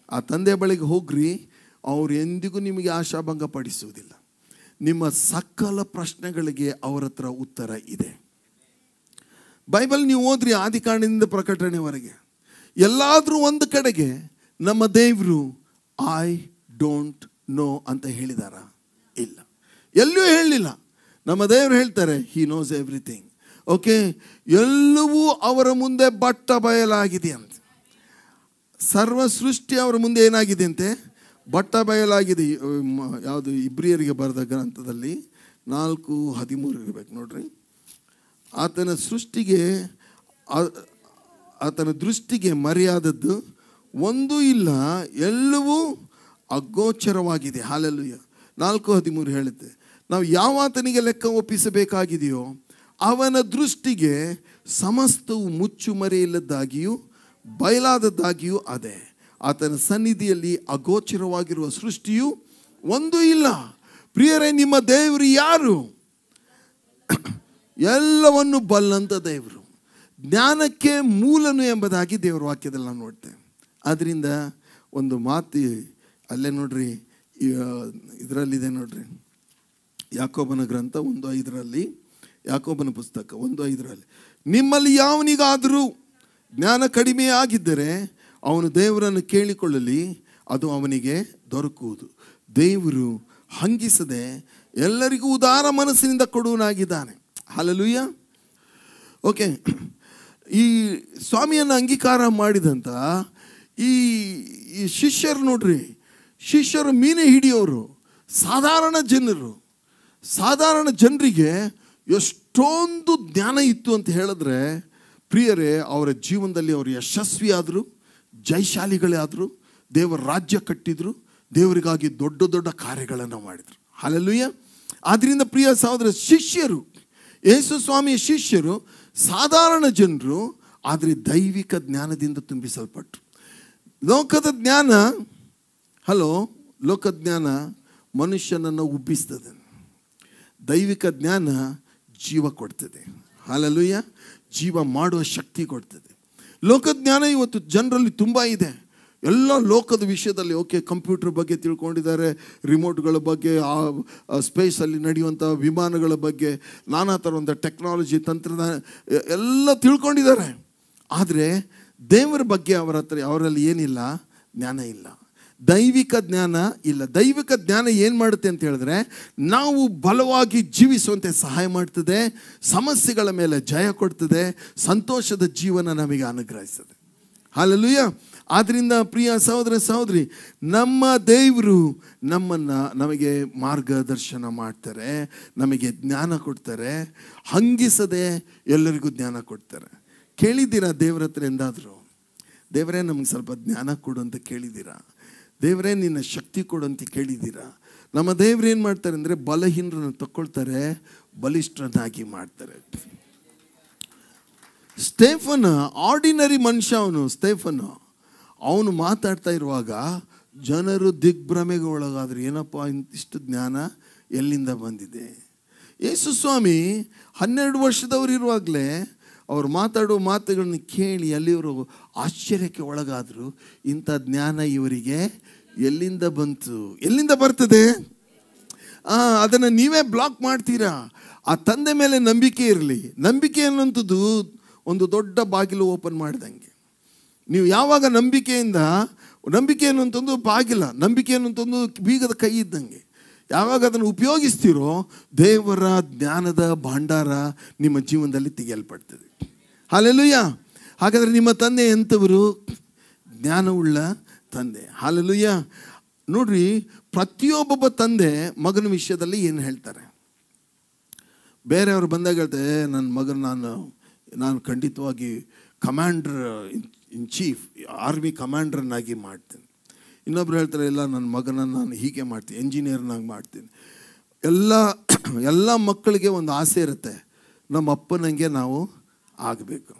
ಆ ತಂದೆ ಬಳಿಗೆ ಹೋಗ್ರಿ. ಅವರು ಎಂದಿಗೂ ನಿಮಗೆ ಆಶಾಭಂಗ ಪಡಿಸುವುದಿಲ್ಲ. ನಿಮ್ಮ ಸಕಲ ಪ್ರಶ್ನೆಗಳಿಗೆ ಅವರ ಹತ್ರ ಉತ್ತರ ಇದೆ. ಬೈಬಲ್ ನೀವು ಓದ್ರಿ, ಆದಿಕಾಂಡದಿಂದ ಪ್ರಕಟಣೆವರೆಗೆ. ಎಲ್ಲಾದರೂ ಒಂದು ಕಡೆಗೆ ನಮ್ಮ ದೇವರು ಐ ಡೋಂಟ್ ನೋ ಅಂತ ಹೇಳಿದಾರ? ಇಲ್ಲ, ಎಲ್ಲೂ ಹೇಳಲಿಲ್ಲ. ನಮ್ಮ ದೇವರು ಹೇಳ್ತಾರೆ, ಹಿ ನೋಸ್ ಎವ್ರಿಥಿಂಗ್. ಓಕೆ, ಎಲ್ಲವೂ ಅವರ ಮುಂದೆ ಬಟ್ಟ ಬಯಲಾಗಿದೆ ಅಂತ. ಸರ್ವ ಸೃಷ್ಟಿ ಅವರ ಮುಂದೆ ಏನಾಗಿದೆ ಅಂತೆ, ಬಟ್ಟ ಬಯಲಾಗಿದೆ. ಯಾವುದು ಇಬ್ರಿಯರಿಗೆ ಬರೆದ ಗ್ರಂಥದಲ್ಲಿ 4:13 ಇರಬೇಕು ನೋಡ್ರಿ. ಆತನ ದೃಷ್ಟಿಗೆ ಮರೆಯಾದದ್ದು ಒಂದೂ ಇಲ್ಲ, ಎಲ್ಲವೂ ಅಗೋಚರವಾಗಿದೆ. ಹಾಲೆಲೂಯ. 4:13 ಹೇಳುತ್ತೆ, ನಾವು ಯಾವ ಆತನಿಗೆ ಲೆಕ್ಕ ಒಪ್ಪಿಸಬೇಕಾಗಿದೆಯೋ ಅವನ ದೃಷ್ಟಿಗೆ ಸಮಸ್ತವು ಮುಚ್ಚುಮರೆಯಿಲ್ಲದ್ದಾಗಿಯೂ ಬಯಲಾದದ್ದಾಗಿಯೂ ಅದೇ. ಆತನ ಸನ್ನಿಧಿಯಲ್ಲಿ ಅಗೋಚರವಾಗಿರುವ ಸೃಷ್ಟಿಯು ಒಂದೂ ಇಲ್ಲ. ಪ್ರಿಯರೇ, ನಿಮ್ಮ ದೇವರು ಯಾರು? ಎಲ್ಲವನ್ನು ಬಲ್ಲಂತ ದೇವರು, ಜ್ಞಾನಕ್ಕೆ ಮೂಲನು ಎಂಬುದಾಗಿ ದೇವರ ವಾಕ್ಯದಲ್ಲಿ ನಾವು ನೋಡ್ತೇವೆ. ಆದ್ದರಿಂದ ಒಂದು ಮಾತು ಅಲ್ಲೇ ನೋಡ್ರಿ, ಇದರಲ್ಲಿದೆ ನೋಡ್ರಿ, ಯಾಕೋಬನ ಗ್ರಂಥ 1:5, ಯಾಕೋಬನ ಪುಸ್ತಕ 1:5, ನಿಮ್ಮಲ್ಲಿ ಯಾವನಿಗಾದರೂ ಜ್ಞಾನ ಕಡಿಮೆ ಆಗಿದ್ದರೆ ಅವನು ದೇವರನ್ನು ಕೇಳಿಕೊಳ್ಳಲಿ, ಅದು ಅವನಿಗೆ ದೊರಕುವುದು. ದೇವರು ಹಂಗಿಸದೆ ಎಲ್ಲರಿಗೂ ಉದಾರ ಮನಸ್ಸಿನಿಂದ ಕೊಡುವನಾಗಿದ್ದಾನೆ. ಹಲ್ಲೆಲೂಯಾ. ಓಕೆ, ಈ ಸ್ವಾಮಿಯನ್ನು ಅಂಗೀಕಾರ ಮಾಡಿದಂಥ ಈ ಶಿಷ್ಯರು ನೋಡ್ರಿ, ಶಿಷ್ಯರು ಮೀನೆ ಹಿಡಿಯೋರು, ಸಾಧಾರಣ ಜನರಿಗೆ ಎಷ್ಟೊಂದು ಜ್ಞಾನ ಇತ್ತು ಅಂತ ಹೇಳಿದ್ರೆ, ಪ್ರಿಯರೇ, ಅವರ ಜೀವನದಲ್ಲಿ ಅವರು ಯಶಸ್ವಿ ಆದರು, ಜಯಶಾಲಿಗಳೇ ಆದರು, ದೇವರ ರಾಜ್ಯ ಕಟ್ಟಿದ್ರು, ದೇವರಿಗಾಗಿ ದೊಡ್ಡ ದೊಡ್ಡ ಕಾರ್ಯಗಳನ್ನು ಮಾಡಿದರು. ಹಲ್ಲೆಲೂಯಾ. ಆದ್ದರಿಂದ ಪ್ರಿಯ ಸಹೋದರ, ಶಿಷ್ಯರು, ಯೇಸು ಸ್ವಾಮಿಯ ಶಿಷ್ಯರು ಸಾಧಾರಣ ಜನರು, ಆದರೆ ದೈವಿಕ ಜ್ಞಾನದಿಂದ ತುಂಬಿಸಲ್ಪಟ್ಟರು. ಲೋಕದ ಜ್ಞಾನ ಮನುಷ್ಯನನ್ನು ಉಬ್ಬಿಸ್ತದೆ, ದೈವಿಕ ಜ್ಞಾನ ಜೀವ ಕೊಡ್ತದೆ. ಹಲ್ಲೆಲೂಯಾ. ಜೀವ ಮಾಡುವ ಶಕ್ತಿ ಕೊಡ್ತದೆ. ಲೋಕಜ್ಞಾನ ಇವತ್ತು ಜನರಲ್ಲಿ ತುಂಬ ಇದೆ. ಎಲ್ಲ ಲೋಕದ ವಿಷಯದಲ್ಲಿ, ಓಕೆ, ಕಂಪ್ಯೂಟರ್ ಬಗ್ಗೆ ತಿಳ್ಕೊಂಡಿದ್ದಾರೆ, ರಿಮೋಟ್ಗಳ ಬಗ್ಗೆ, ಸ್ಪೇಸಲ್ಲಿ ನಡೆಯುವಂಥ ವಿಮಾನಗಳ ಬಗ್ಗೆ, ನಾನಾ ಥರದ ಟೆಕ್ನಾಲಜಿ, ತಂತ್ರಜ್ಞಾನ ಎಲ್ಲ ತಿಳ್ಕೊಂಡಿದ್ದಾರೆ. ಆದರೆ ದೇವರ ಬಗ್ಗೆ ಅವರಲ್ಲಿ ಏನಿಲ್ಲ, ಜ್ಞಾನ ಇಲ್ಲ, ದೈವಿಕ ಜ್ಞಾನ ಇಲ್ಲ. ದೈವಿಕ ಜ್ಞಾನ ಏನು ಮಾಡುತ್ತೆ ಅಂತ ಹೇಳಿದ್ರೆ, ನಾವು ಬಲವಾಗಿ ಜೀವಿಸುವಂತೆ ಸಹಾಯ ಮಾಡ್ತದೆ, ಸಮಸ್ಯೆಗಳ ಮೇಲೆ ಜಯ ಕೊಡ್ತದೆ, ಸಂತೋಷದ ಜೀವನ ನಮಗೆ ಅನುಗ್ರಹಿಸ್ತದೆ. ಹಲ್ಲೆಲೂಯಾ. ಆದ್ದರಿಂದ ಪ್ರಿಯ ಸಹೋದರ ಸಹೋದರಿ, ನಮ್ಮ ದೇವರು ನಮಗೆ ಮಾರ್ಗದರ್ಶನ ಮಾಡ್ತಾರೆ, ನಮಗೆ ಜ್ಞಾನ ಕೊಡ್ತಾರೆ, ಹಂಗಿಸದೆ ಎಲ್ಲರಿಗೂ ಜ್ಞಾನ ಕೊಡ್ತಾರೆ. ಕೇಳಿದ್ದೀರಾ ದೇವ್ರ ಹತ್ರ ಎಂದಾದರೂ, ದೇವರೇ ನಮಗೆ ಸ್ವಲ್ಪ ಜ್ಞಾನ ಕೊಡು ಅಂತ ಕೇಳಿದ್ದೀರಾ? ದೇವರೇ ನಿನ್ನ ಶಕ್ತಿ ಕೊಡು ಅಂತ ಕೇಳಿದ್ದೀರಾ? ನಮ್ಮ ದೇವ್ರು ಏನು ಮಾಡ್ತಾರೆ ಅಂದರೆ, ಬಲಹೀನರನ್ನು ತಗೊಳ್ತಾರೆ, ಬಲಿಷ್ಠರನ್ನಾಗಿ ಮಾಡ್ತಾರೆ. ಸ್ಟೇಫನ್ ಆರ್ಡಿನರಿ ಮನುಷ್ಯ, ಅವನು ಮಾತಾಡ್ತಾ ಇರುವಾಗ ಜನರು ದಿಗ್ಭ್ರಮೆಗೆ ಒಳಗಾದ್ರು. ಏನಪ್ಪ, ಇಷ್ಟು ಜ್ಞಾನ ಎಲ್ಲಿಂದ ಬಂದಿದೆ? ಯೇಸು ಸ್ವಾಮಿ 12 ವರ್ಷದವರು ಇರುವಾಗಲೇ ಅವ್ರು ಮಾತಾಡೋ ಮಾತುಗಳನ್ನು ಕೇಳಿ ಅಲ್ಲಿವರು ಆಶ್ಚರ್ಯಕ್ಕೆ ಒಳಗಾದರು. ಇಂಥ ಜ್ಞಾನ ಇವರಿಗೆ ಎಲ್ಲಿಂದ ಬಂತು? ಎಲ್ಲಿಂದ ಬರ್ತದೆ? ಅದನ್ನು ನೀವೇ ಬ್ಲಾಕ್ ಮಾಡ್ತೀರಾ? ಆ ತಂದೆ ಮೇಲೆ ನಂಬಿಕೆ ಇರಲಿ. ನಂಬಿಕೆ ಅನ್ನೋಂಥದ್ದು ಒಂದು ದೊಡ್ಡ ಬಾಗಿಲು ಓಪನ್ ಮಾಡಿದಂಗೆ. ನೀವು ಯಾವಾಗ ನಂಬಿಕೆ ಅನ್ನೋಂಥದ್ದು ಬಾಗಿಲ, ನಂಬಿಕೆ ಅನ್ನೋಂಥದ್ದು ಬೀಗದ ಕೈ ಇದ್ದಂಗೆ. ಯಾವಾಗ ಅದನ್ನು ಉಪಯೋಗಿಸ್ತೀರೋ, ದೇವರ ಜ್ಞಾನದ ಭಂಡಾರ ನಿಮ್ಮ ಜೀವನದಲ್ಲಿ ತೆಗೆಯಲ್ಪಡ್ತದೆ. ಹಲ್ಲೆಲೂಯಾ. ಹಾಗಾದರೆ ನಿಮ್ಮ ತಂದೆ ಎಂಥವರು? ಜ್ಞಾನವುಳ್ಳ ತಂದೆ. ಹಲ್ಲೆಲೂಯಾ. ನೋಡ್ರಿ, ಪ್ರತಿಯೊಬ್ಬೊಬ್ಬ ತಂದೆ ಮಗನ ವಿಷಯದಲ್ಲಿ ಏನು ಹೇಳ್ತಾರೆ? ಬೇರೆಯವರು ಬಂದಾಗ ಹೇಳ್ತಾರೆ, ನನ್ನ ಮಗನ ನಾನು ಖಂಡಿತವಾಗಿ ಕಮಾಂಡರ್ ಇನ್ ಚೀಫ್, ಆರ್ಮಿ ಕಮಾಂಡರ್ನಾಗಿ ಮಾಡ್ತೀನಿ. ಇನ್ನೊಬ್ರು ಹೇಳ್ತಾರೆ, ಇಲ್ಲ, ನನ್ನ ಮಗನನ್ನು ನಾನು ಹೀಗೆ ಮಾಡ್ತೀನಿ, ಎಂಜಿನಿಯರ್ನಾಗಿ ಮಾಡ್ತೀನಿ. ಎಲ್ಲ ಮಕ್ಕಳಿಗೆ ಒಂದು ಆಸೆ ಇರುತ್ತೆ, ನಮ್ಮ ಅಪ್ಪನಂಗೆ ನಾವು ಆಗಬೇಕು.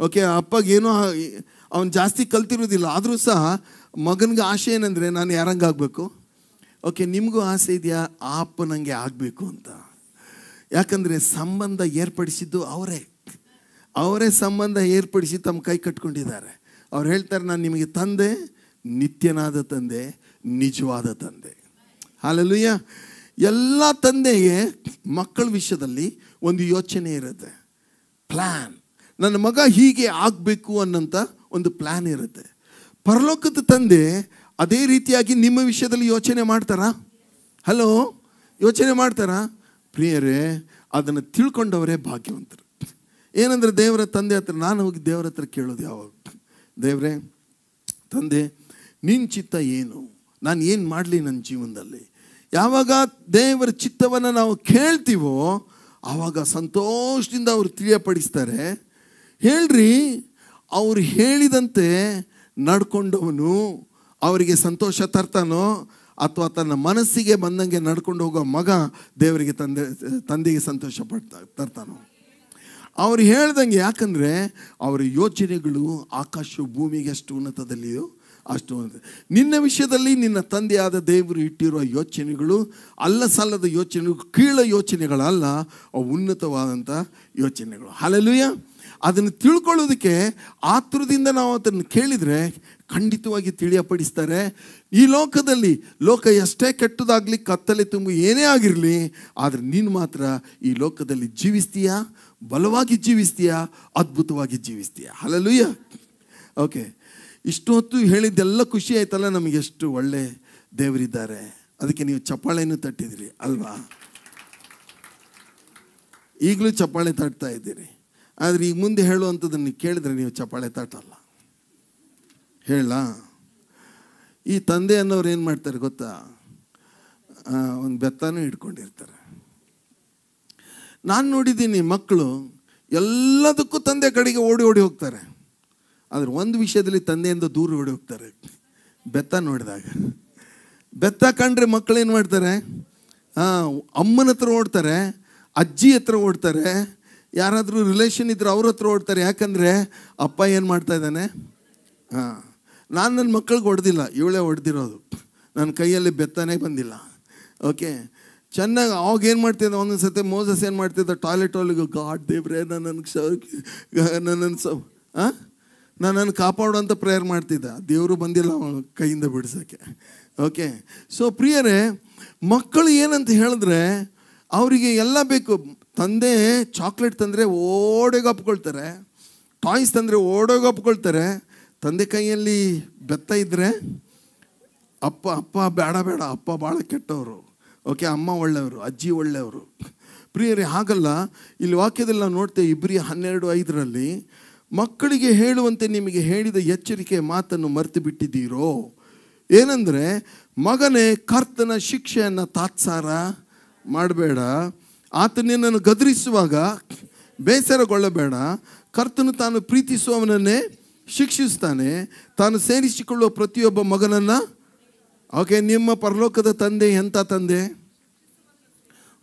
ಓಕೆ, ಅಪ್ಪಗೇನೋ ಅವನು ಜಾಸ್ತಿ ಕಲ್ತಿರೋದಿಲ್ಲ, ಆದರೂ ಸಹ ಮಗನಿಗೆ ಆಸೆ ಏನಂದರೆ, ನಾನು ಯಾರಂಗಾಗಬೇಕು? ಓಕೆ, ನಿಮಗೂ ಆಸೆ ಇದೆಯಾ ಆ ಅಪ್ಪನಂಗೆ ಆಗಬೇಕು ಅಂತ? ಯಾಕಂದರೆ ಸಂಬಂಧ ಏರ್ಪಡಿಸಿದ್ದು ಅವರೇ ಸಂಬಂಧ ಏರ್ಪಡಿಸಿ ತಮ್ಮ ಕೈ ಕಟ್ಕೊಂಡಿದ್ದಾರೆ. ಅವ್ರು ಹೇಳ್ತಾರೆ, ನಾನು ನಿಮಗೆ ತಂದೆ, ನಿತ್ಯನಾದ ತಂದೆ, ನಿಜವಾದ ತಂದೆ. ಹಲ್ಲೆಲೂಯಾ. ಎಲ್ಲ ತಂದೆಗೆ ಮಕ್ಕಳ ವಿಷಯದಲ್ಲಿ ಒಂದು ಯೋಚನೆ ಇರುತ್ತೆ, ಪ್ಲ್ಯಾನ್. ನನ್ನ ಮಗ ಹೀಗೆ ಆಗಬೇಕು ಅನ್ನೋಂಥ ಒಂದು ಪ್ಲ್ಯಾನ್ ಇರುತ್ತೆ. ಪರಲೋಕದ ತಂದೆ ಅದೇ ರೀತಿಯಾಗಿ ನಿಮ್ಮ ವಿಷಯದಲ್ಲಿ ಯೋಚನೆ ಮಾಡ್ತಾರಾ? ಯೋಚನೆ ಮಾಡ್ತಾರಾ? ಪ್ರಿಯರೇ, ಅದನ್ನು ತಿಳ್ಕೊಂಡವರೇ ಭಾಗ್ಯವಂತರು. ಏನಂದರೆ, ದೇವರ ತಂದೆ ಹತ್ರ ನಾನು ಹೋಗಿ ದೇವರ ಹತ್ರ ಕೇಳೋದು ಯಾವಾಗ? ದೇವರೇ, ತಂದೆ ನಿನ್ನ ಚಿತ್ತ ಏನು, ನಾನು ಏನು ಮಾಡಲಿ ನನ್ನ ಜೀವನದಲ್ಲಿ. ಯಾವಾಗ ದೇವರ ಚಿತ್ತವನ್ನು ನಾವು ಕೇಳ್ತೀವೋ ಆವಾಗ ಸಂತೋಷದಿಂದ ಅವರು ತಿಳಿಯಪಡಿಸ್ತಾರೆ. ಹೇಳ್ರಿ, ಅವರು ಹೇಳಿದಂತೆ ನಡ್ಕೊಂಡವನು ಅವರಿಗೆ ಸಂತೋಷ ತರ್ತಾನೋ ಅಥವಾ ತನ್ನ ಮನಸ್ಸಿಗೆ ಬಂದಂಗೆ ನಡ್ಕೊಂಡು ಹೋಗೋ ಮಗ ದೇವರಿಗೆ ತಂದೆಗೆ ಸಂತೋಷ ತರ್ತಾನೋ? ಅವ್ರು ಹೇಳ್ದಂಗೆ, ಯಾಕಂದರೆ ಅವರ ಯೋಚನೆಗಳು ಆಕಾಶ ಭೂಮಿಗೆ ಎಷ್ಟು ಉನ್ನತದಲ್ಲಿಯೋ ಅಷ್ಟು ಉನ್ನತ. ನಿನ್ನ ವಿಷಯದಲ್ಲಿ ನಿನ್ನ ತಂದೆಯಾದ ದೇವರು ಇಟ್ಟಿರುವ ಯೋಚನೆಗಳು ಅಲ್ಲ ಸಲ್ಲದ ಯೋಚನೆಗಳು, ಕೀಳ ಯೋಚನೆಗಳಲ್ಲ, ಅವು ಉನ್ನತವಾದಂಥ ಯೋಚನೆಗಳು. ಹಲ್ಲೆಲೂಯಾ. ಅದನ್ನು ತಿಳ್ಕೊಳ್ಳೋದಕ್ಕೆ ಆತುರದಿಂದ ನಾವು ಅದನ್ನು ಕೇಳಿದರೆ ಖಂಡಿತವಾಗಿ ತಿಳಿಯಪಡಿಸ್ತಾರೆ. ಈ ಲೋಕದಲ್ಲಿ ಲೋಕ ಎಷ್ಟೇ ಕೆಟ್ಟದಾಗಲಿ, ಕತ್ತಲೆ ತುಂಬು ಏನೇ ಆಗಿರಲಿ, ಆದರೆ ನೀನು ಮಾತ್ರ ಈ ಲೋಕದಲ್ಲಿ ಜೀವಿಸ್ತೀಯಾ, ಬಲವಾಗಿ ಜೀವಿಸ್ತೀಯಾ, ಅದ್ಭುತವಾಗಿ ಜೀವಿಸ್ತೀಯಾ. ಹಲ್ಲೆಲೂಯಾ. ಓಕೆ, ಇಷ್ಟು ಹೊತ್ತು ಹೇಳಿದ್ದೆಲ್ಲ ಖುಷಿ ಆಯ್ತಲ್ಲ, ನಮಗೆ ಎಷ್ಟು ಒಳ್ಳೆ ದೇವರಿದ್ದಾರೆ. ಅದಕ್ಕೆ ನೀವು ಚಪ್ಪಾಳೆಯನ್ನು ತಟ್ಟಿದಿರಿ ಅಲ್ವಾ? ಈಗಲೂ ಚಪ್ಪಾಳೆ ತಟ್ತಾ ಇದ್ದೀರಿ. ಆದರೆ ಈಗ ಮುಂದೆ ಹೇಳುವಂಥದ್ದನ್ನು ಕೇಳಿದ್ರೆ ನೀವು ಚಪ್ಪಾಳೆ ತಟ್ಟಲ್ಲ. ಹೇಳ, ಈ ತಂದೆ ಅನ್ನೋರು ಏನು ಮಾಡ್ತಾರೆ ಗೊತ್ತಾ? ಒಂದು ಬೆತ್ತನೂ ಇಟ್ಕೊಂಡಿರ್ತಾರೆ. ನಾನು ನೋಡಿದ್ದೀನಿ, ಮಕ್ಕಳು ಎಲ್ಲದಕ್ಕೂ ತಂದೆ ಕಡೆಗೆ ಓಡಿ ಓಡಿ ಹೋಗ್ತಾರೆ. ಆದರೆ ಒಂದು ವಿಷಯದಲ್ಲಿ ತಂದೆಯಿಂದ ದೂರ ಓಡಿ ಹೋಗ್ತಾರೆ. ಬೆತ್ತ ನೋಡಿದಾಗ, ಬೆತ್ತ ಕಂಡ್ರೆ ಮಕ್ಕಳು ಏನು ಮಾಡ್ತಾರೆ? ಅಮ್ಮನ ಹತ್ರ ಓಡ್ತಾರೆ, ಅಜ್ಜಿ ಹತ್ರ ಓಡ್ತಾರೆ, ಯಾರಾದರೂ ರಿಲೇಷನ್ ಇದ್ದರೆ ಅವ್ರ ಹತ್ರ ಓಡ್ತಾರೆ. ಯಾಕಂದರೆ ಅಪ್ಪ ಏನು ಮಾಡ್ತಾ ಇದ್ದಾನೆ? ನಾನು ನನ್ನ ಮಕ್ಕಳಿಗೆ ಹೊಡೆದಿಲ್ಲ, ಇವಳೇ ಹೊಡೆದಿರೋದು. ನನ್ನ ಕೈಯಲ್ಲಿ ಬೆತ್ತನೇ ಬಂದಿಲ್ಲ. ಓಕೆ, ಚೆನ್ನಾಗಿ ಅವಾಗ ಏನು ಮಾಡ್ತಿದ್ದ, ಒಂದೊಂದು ಸತಿ ಮೋಸಸ್ ಏನು ಮಾಡ್ತಿದ್ದ, ಟಾಯ್ಲೆಟ್ ಒಳಗೆ, ಗಾಡ್ ದೇವ್ರೆ ನನ್ನನ್ನು ಕಾಪಾಡುವಂಥ ಪ್ರೇಯರ್ ಮಾಡ್ತಿದ್ದ. ದೇವರು ಬಂದಿಲ್ಲ ಅವನ ಕೈಯಿಂದ ಬಿಡಿಸೋಕ್ಕೆ. ಓಕೆ, ಸೊ ಪ್ರಿಯರೇ, ಮಕ್ಕಳು ಏನಂತ ಹೇಳಿದ್ರೆ ಅವರಿಗೆ ಎಲ್ಲ ಬೇಕು. ತಂದೆ ಚಾಕ್ಲೇಟ್ ತಂದರೆ ಓಡೋಗಿ ಅಪ್ಕೊಳ್ತಾರೆ, ಟಾಯ್ಸ್ ತಂದರೆ ಓಡೋಗಿ ಅಪ್ಕೊಳ್ತಾರೆ. ತಂದೆ ಕೈಯಲ್ಲಿ ಬೆತ್ತ ಇದ್ದರೆ ಅಪ್ಪ ಅಪ್ಪ ಬೇಡ ಬೇಡ, ಅಪ್ಪ ಭಾಳ ಕೆಟ್ಟವರು. ಓಕೆ, ಅಮ್ಮ ಒಳ್ಳೆಯವರು, ಅಜ್ಜಿ ಒಳ್ಳೆಯವರು. ಪ್ರಿಯರೇ, ಹಾಗಲ್ಲ. ಇಲ್ಲಿ ವಾಕ್ಯದಲ್ಲಿ ನಾವು ನೋಡ್ತೇವೆ, ಇಬ್ರಿಯ 12:5 ಮಕ್ಕಳಿಗೆ ಹೇಳುವಂತೆ ನಿಮಗೆ ಹೇಳಿದ ಎಚ್ಚರಿಕೆಯ ಮಾತನ್ನು ಮರೆತು ಬಿಟ್ಟಿದ್ದೀರೋ? ಏನಂದರೆ, ಮಗನೇ, ಕರ್ತನ ಶಿಕ್ಷೆಯನ್ನು ತಾತ್ಸಾರ ಮಾಡಬೇಡ. ಆತ ನಿನ್ನನ್ನು ಗದರಿಸುವಾಗ ಬೇಸರಗೊಳ್ಳಬೇಡ. ಕರ್ತನು ತಾನು ಪ್ರೀತಿಸುವವನನ್ನೇ ಶಿಕ್ಷಿಸ್ತಾನೆ, ತಾನು ಸೇರಿಸಿಕೊಳ್ಳುವ ಪ್ರತಿಯೊಬ್ಬ ಮಗನನ್ನು. ಓಕೆ, ನಿಮ್ಮ ಪರಲೋಕದ ತಂದೆ ಎಂಥ ತಂದೆ?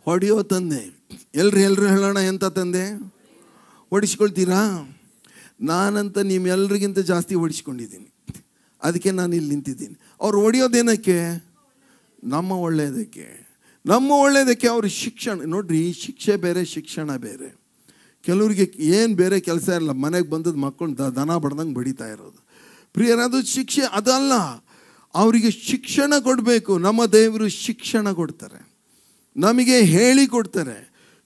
ಹೊಡೆಯೋ ತಂದೆ. ಎಲ್ಲರೂ ಹೇಳೋಣ, ಎಂಥ ತಂದೆ? ಹೊಡಿಸ್ಕೊಳ್ತೀರಾ? ನಾನಂತ ನಿಮ್ಮೆಲ್ಲರಿಗಿಂತ ಜಾಸ್ತಿ ಹೊಡಿಸ್ಕೊಂಡಿದ್ದೀನಿ. ಅದಕ್ಕೆ ನಾನು ಇಲ್ಲಿ ನಿಂತಿದ್ದೀನಿ. ಅವ್ರು ಹೊಡೆಯೋದೇನಕ್ಕೆ? ನಮ್ಮ ಒಳ್ಳೆಯದಕ್ಕೆ. ನಮ್ಮ ಒಳ್ಳೆಯದಕ್ಕೆ ಅವ್ರ ಶಿಕ್ಷಣ. ನೋಡ್ರಿ, ಶಿಕ್ಷೆ ಬೇರೆ, ಶಿಕ್ಷಣ ಬೇರೆ. ಕೆಲವರಿಗೆ ಏನು ಬೇರೆ ಕೆಲಸ ಇರಲ್ಲ, ಮನೆಗೆ ಬಂದದ್ದು ಮಕ್ಕಳು ದನ ಬಡ್ದಂಗೆ ಬಡಿತಾ ಇರೋದು. ಪ್ರಿಯರಾದ ಶಿಕ್ಷೆ ಅದಲ್ಲ, ಅವರಿಗೆ ಶಿಕ್ಷಣ ಕೊಡಬೇಕು. ನಮ್ಮ ದೇವರು ಶಿಕ್ಷಣ ಕೊಡ್ತಾರೆ, ನಮಗೆ ಹೇಳಿಕೊಡ್ತಾರೆ.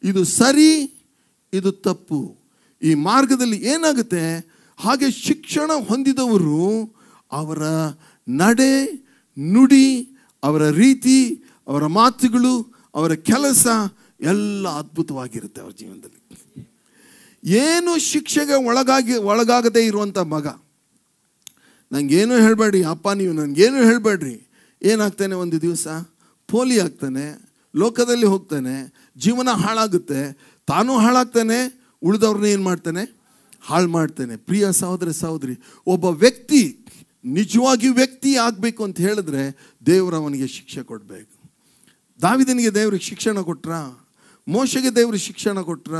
ಇದು ಸರಿ, ಇದು ತಪ್ಪು. ಈ ಮಾರ್ಗದಲ್ಲಿ ಏನಾಗುತ್ತೆ? ಹಾಗೆ ಶಿಕ್ಷಣ ಹೊಂದಿದವರು ಅವರ ನಡೆ ನುಡಿ, ಅವರ ರೀತಿ, ಅವರ ಮಾತುಗಳು, ಅವರ ಕೆಲಸ ಎಲ್ಲ ಅದ್ಭುತವಾಗಿರುತ್ತೆ ಅವ್ರ ಜೀವನದಲ್ಲಿ. ಏನು ಶಿಕ್ಷೆಗೆ ಒಳಗಾಗದೇ ಇರುವಂಥ ಮಗ, ನನಗೇನು ಹೇಳಬೇಡಿ ಅಪ್ಪ, ನೀವು ನನಗೇನು ಹೇಳಬೇಡ್ರಿ, ಏನಾಗ್ತಾನೆ? ಒಂದು ದಿವಸ ಪೋಲಿ ಆಗ್ತಾನೆ, ಲೋಕದಲ್ಲಿ ಹೋಗ್ತಾನೆ, ಜೀವನ ಹಾಳಾಗುತ್ತೆ, ತಾನೂ ಹಾಳಾಗ್ತಾನೆ, ಉಳಿದವ್ರನ್ನ ಏನು ಮಾಡ್ತಾನೆ? ಹಾಳು ಮಾಡ್ತಾನೆ. ಪ್ರಿಯ ಸಹೋದರ ಸಹೋದರಿ, ಒಬ್ಬ ವ್ಯಕ್ತಿ ನಿಜವಾಗಿ ವ್ಯಕ್ತಿ ಆಗಬೇಕು ಅಂತ ಹೇಳಿದ್ರೆ ದೇವರು ಅವನಿಗೆ ಶಿಕ್ಷೆ ಕೊಡಬೇಕು. ದಾವಿದನಿಗೆ ದೇವರು ಶಿಕ್ಷಣ ಕೊಟ್ರ, ಮೋಶೆಗೆ ದೇವರು ಶಿಕ್ಷಣ ಕೊಟ್ರ.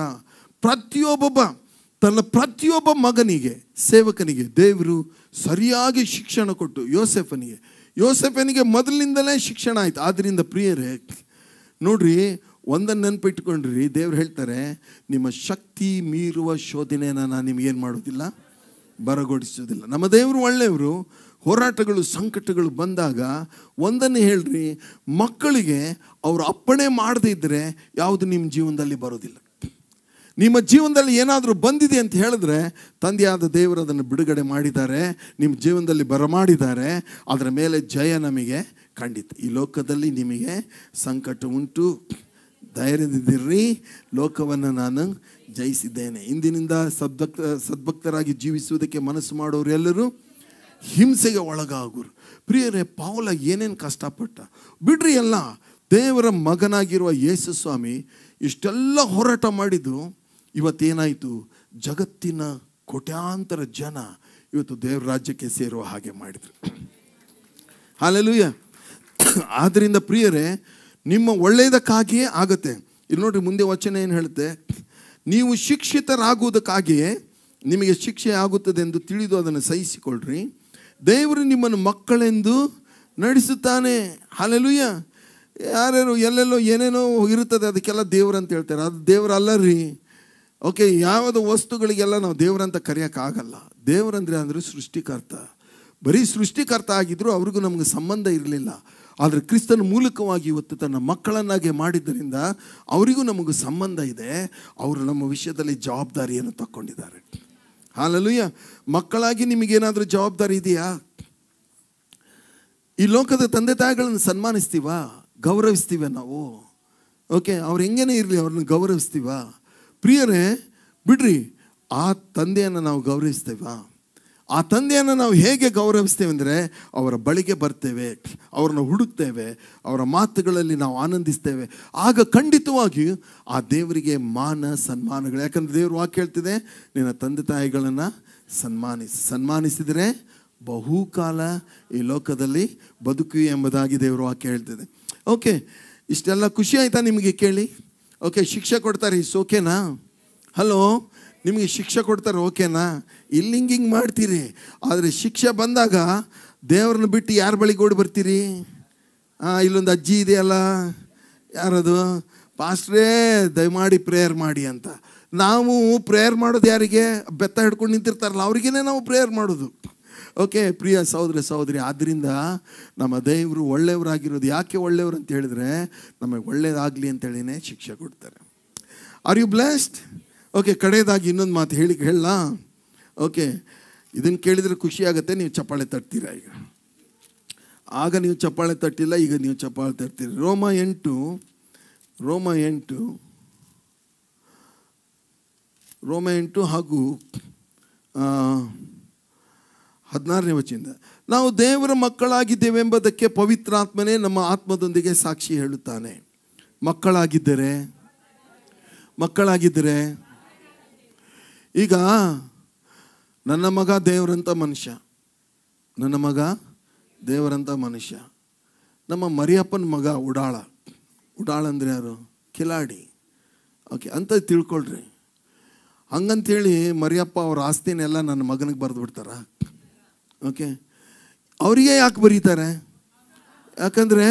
ತನ್ನ ಪ್ರತಿಯೊಬ್ಬ ಮಗನಿಗೆ, ಸೇವಕನಿಗೆ ದೇವರು ಸರಿಯಾಗಿ ಶಿಕ್ಷಣ ಕೊಟ್ಟು, ಯೋಸೆಫನಿಗೆ ಮೊದಲಿನಿಂದಲೇ ಶಿಕ್ಷಣ ಆಯ್ತು. ಆದ್ದರಿಂದ ಪ್ರಿಯರೇ, ನೋಡ್ರಿ, ಒಂದನ್ನು ನೆನಪಿಟ್ಕೊಂಡ್ರಿ, ದೇವ್ರು ಹೇಳ್ತಾರೆ, ನಿಮ್ಮ ಶಕ್ತಿ ಮೀರುವ ಶೋಧನೆಯನ್ನು ನಾನು ನಿಮಗೇನು ಮಾಡೋದಿಲ್ಲ, ಬರಗೊಡಿಸೋದಿಲ್ಲ. ನಮ್ಮ ದೇವರು ಒಳ್ಳೆಯವರು. ಹೋರಾಟಗಳು, ಸಂಕಟಗಳು ಬಂದಾಗ ಒಂದನ್ನು ಹೇಳ್ರಿ, ಮಕ್ಕಳಿಗೆ ಅವರು ಅಪ್ಪಣೆ ಮಾಡದೇ ಇದ್ದರೆ ಯಾವುದು ನಿಮ್ಮ ಜೀವನದಲ್ಲಿ ಬರೋದಿಲ್ಲ. ನಿಮ್ಮ ಜೀವನದಲ್ಲಿ ಏನಾದರೂ ಬಂದಿದೆ ಅಂತ ಹೇಳಿದ್ರೆ ತಂದೆಯಾದ ದೇವರು ಅದನ್ನು ಬಿಡುಗಡೆ ಮಾಡಿದ್ದಾರೆ, ನಿಮ್ಮ ಜೀವನದಲ್ಲಿ ಬರಮಾಡಿದ್ದಾರೆ. ಅದರ ಮೇಲೆ ಜಯ ನಮಗೆ ಖಂಡಿತ. ಈ ಲೋಕದಲ್ಲಿ ನಿಮಗೆ ಸಂಕಟ ಉಂಟು, ಧೈರ್ಯದಿದ್ದಿರ್ರಿ, ಲೋಕವನ್ನು ನಾನು ಜಯಿಸಿದ್ದೇನೆ. ಇಂದಿನಿಂದ ಸದ್ಭಕ್ತರಾಗಿ ಜೀವಿಸುವುದಕ್ಕೆ ಮನಸ್ಸು ಮಾಡೋರು ಎಲ್ಲರೂ ಹಿಂಸೆಗೆ ಒಳಗಾಗುರು. ಪ್ರಿಯರೇ, ಪೌಲ ಏನೇನು ಕಷ್ಟಪಟ್ಟ ಬಿಡ್ರಿ ಎಲ್ಲ. ದೇವರ ಮಗನಾಗಿರುವ ಯೇಸು ಸ್ವಾಮಿ ಇಷ್ಟೆಲ್ಲ ಹೋರಾಟ ಮಾಡಿದ್ದು ಇವತ್ತೇನಾಯಿತು? ಜಗತ್ತಿನ ಕೋಟ್ಯಾಂತರ ಜನ ಇವತ್ತು ದೇವರ ರಾಜ್ಯಕ್ಕೆ ಸೇರುವ ಹಾಗೆ ಮಾಡಿದರು. ಹಲ್ಲೆಲೂಯ. ಆದ್ದರಿಂದ ಪ್ರಿಯರೇ, ನಿಮ್ಮ ಒಳ್ಳೆಯದಕ್ಕಾಗಿಯೇ ಆಗುತ್ತೆ. ಇಲ್ಲಿ ನೋಡ್ರಿ, ಮುಂದೆ ವಚನ ಏನು ಹೇಳುತ್ತೆ? ನೀವು ಶಿಕ್ಷಿತರಾಗುವುದಕ್ಕಾಗಿಯೇ ನಿಮಗೆ ಶಿಕ್ಷೆ ಆಗುತ್ತದೆ ಎಂದು ತಿಳಿದು ಅದನ್ನು ಸಹಿಸಿಕೊಳ್ಳ್ರಿ. ದೇವರು ನಿಮ್ಮನ್ನು ಮಕ್ಕಳೆಂದು ನಡೆಸುತ್ತಾನೆ. ಹಲ್ಲೆಲೂಯ. ಯಾರ್ಯಾರು ಎಲ್ಲೆಲ್ಲೋ ಏನೇನೋ ಇರುತ್ತದೆ ಅದಕ್ಕೆಲ್ಲ ದೇವ್ರು ಅಂತ ಹೇಳ್ತಾರೆ. ಅದು ದೇವರಲ್ಲ ರೀ. ಓಕೆ, ಯಾವುದೋ ವಸ್ತುಗಳಿಗೆಲ್ಲ ನಾವು ದೇವರಂತ ಕರೆಯೋಕ್ಕಾಗಲ್ಲ. ದೇವರಂದರೆ ಸೃಷ್ಟಿಕರ್ತ. ಬರೀ ಸೃಷ್ಟಿಕರ್ತ ಆಗಿದ್ದರೂ ಅವ್ರಿಗೂ ನಮಗೆ ಸಂಬಂಧ ಇರಲಿಲ್ಲ. ಆದರೆ ಕ್ರಿಸ್ತನ ಮೂಲಕವಾಗಿ ಇವತ್ತು ತನ್ನ ಮಕ್ಕಳನ್ನಾಗೆ ಮಾಡಿದ್ದರಿಂದ ಅವರಿಗೂ ನಮಗೂ ಸಂಬಂಧ ಇದೆ. ಅವರು ನಮ್ಮ ವಿಷಯದಲ್ಲಿ ಜವಾಬ್ದಾರಿಯನ್ನು ತಗೊಂಡಿದ್ದಾರೆ. ಹಲ್ಲೆಲೂಯ. ಮಕ್ಕಳಾಗಿ ನಿಮಗೇನಾದರೂ ಜವಾಬ್ದಾರಿ ಇದೆಯಾ? ಈ ಲೋಕದ ತಂದೆ ತಾಯಿಗಳನ್ನು ಸನ್ಮಾನಿಸ್ತೀವ, ಗೌರವಿಸ್ತೀವ ನಾವು. ಓಕೆ, ಅವ್ರು ಹೆಂಗೇನೇ ಇರಲಿ ಅವ್ರನ್ನ ಗೌರವಿಸ್ತೀವ? ಪ್ರಿಯರೇ, ಬಿಡ್ರಿ, ಆ ತಂದೆಯನ್ನು ನಾವು ಗೌರವಿಸ್ತೇವ. ಆ ತಂದೆಯನ್ನು ನಾವು ಹೇಗೆ ಗೌರವಿಸ್ತೇವೆ ಅಂದರೆ, ಅವರ ಬಳಿಗೆ ಬರ್ತೇವೆ, ಅವ್ರನ್ನ ಹುಡುಕ್ತೇವೆ, ಅವರ ಮಾತುಗಳಲ್ಲಿ ನಾವು ಆನಂದಿಸ್ತೇವೆ. ಆಗ ಖಂಡಿತವಾಗಿಯೂ ಆ ದೇವರಿಗೆ ಮಾನ ಸನ್ಮಾನಗಳು. ಯಾಕಂದರೆ ದೇವರು ವಾಕ್ಯ ಹೇಳ್ತಿದೆ, ನಿನ್ನ ತಂದೆ ತಾಯಿಗಳನ್ನು ಸನ್ಮಾನಿಸಿದರೆ ಬಹುಕಾಲ ಈ ಲೋಕದಲ್ಲಿ ಬದುಕು ಎಂಬುದಾಗಿ ದೇವರು ವಾಕ್ಯ ಹೇಳ್ತಿದೆ. ಓಕೆ, ಇಷ್ಟೆಲ್ಲ ಖುಷಿ ಆಯಿತಾ ನಿಮಗೆ ಕೇಳಿ? ಓಕೆ, ಶಿಕ್ಷೆ ಕೊಡ್ತಾರೆ, ಇಸ್ ಓಕೆನಾ? ಹಲೋ, ನಿಮಗೆ ಶಿಕ್ಷೆ ಕೊಡ್ತಾರೆ, ಓಕೆನಾ? ಇಲ್ಲಿ ಹಿಂಗೆ ಮಾಡ್ತೀರಿ. ಆದರೆ ಶಿಕ್ಷೆ ಬಂದಾಗ ದೇವ್ರನ್ನ ಬಿಟ್ಟು ಯಾರ ಬಳಿಗೆ ಓಡಿ ಬರ್ತೀರಿ? ಇಲ್ಲೊಂದು ಅಜ್ಜಿ ಇದೆಯಲ್ಲ, ಯಾರದು? ಪಾಸ್ಟ್ರೇ ದಯಮಾಡಿ ಪ್ರೇಯರ್ ಮಾಡಿ ಅಂತ. ನಾವು ಪ್ರೇಯರ್ ಮಾಡೋದು ಯಾರಿಗೆ? ಬೆತ್ತ ಹಿಡ್ಕೊಂಡು ನಿಂತಿರ್ತಾರಲ್ಲ ಅವ್ರಿಗೇ ನಾವು ಪ್ರೇಯರ್ ಮಾಡೋದು. ಓಕೆ ಪ್ರಿಯ ಸಹೋದರ ಸಹೋದರಿ, ಆದ್ದರಿಂದ ನಮ್ಮ ದೇವರು ಒಳ್ಳೆಯವರಾಗಿರೋದು ಯಾಕೆ ಒಳ್ಳೆಯವರು ಅಂತ ಹೇಳಿದ್ರೆ, ನಮಗೆ ಒಳ್ಳೆಯದಾಗಲಿ ಅಂತೇಳಿನೇ ಶಿಕ್ಷೆ ಕೊಡ್ತಾರೆ. R you blessed? ಓಕೆ, ಕಡೆಯದಾಗಿ ಇನ್ನೊಂದು ಮಾತು ಹೇಳಲಾ? ಓಕೆ, ಇದನ್ನು ಕೇಳಿದರೆ ಖುಷಿ ಆಗುತ್ತೆ. ನೀವು ಚಪ್ಪಾಳೆ ತಟ್ತೀರಾ ಈಗ. ಆಗ ನೀವು ಚಪ್ಪಾಳೆ ತಟ್ಟಿಲ್ಲ, ಈಗ ನೀವು ಚಪ್ಪಾಳೆ ತಟ್ತೀರಿ. ರೋಮ 8 ಹಾಗೂ 16ನೇ ವಚನದಿಂದ, ನಾವು ದೇವರ ಮಕ್ಕಳಾಗಿದ್ದೇವೆಂಬುದಕ್ಕೆ ಪವಿತ್ರಾತ್ಮನೇ ನಮ್ಮ ಆತ್ಮದೊಂದಿಗೆ ಸಾಕ್ಷಿ ಹೇಳುತ್ತಾನೆ. ಮಕ್ಕಳಾಗಿದ್ದರೆ ಈಗ ನನ್ನ ಮಗ ದೇವರಂಥ ಮನುಷ್ಯ, ನಮ್ಮ ಮರಿಯಪ್ಪನ ಮಗ ಉಡಾಳ ಅಂದರೆ ಯಾರು? ಕಿಲಾಡಿ. ಓಕೆ ಅಂತ ತಿಳ್ಕೊಳ್ರಿ. ಹಂಗಂತೇಳಿ ಮರಿಯಪ್ಪ ಅವ್ರ ಆಸ್ತಿನೆಲ್ಲ ನನ್ನ ಮಗನಿಗೆ ಬರೆದು ಬಿಡ್ತಾರ? ಓಕೆ, ಅವರಿಗೆ ಯಾಕೆ ಬರೀತಾರೆ? ಯಾಕಂದರೆ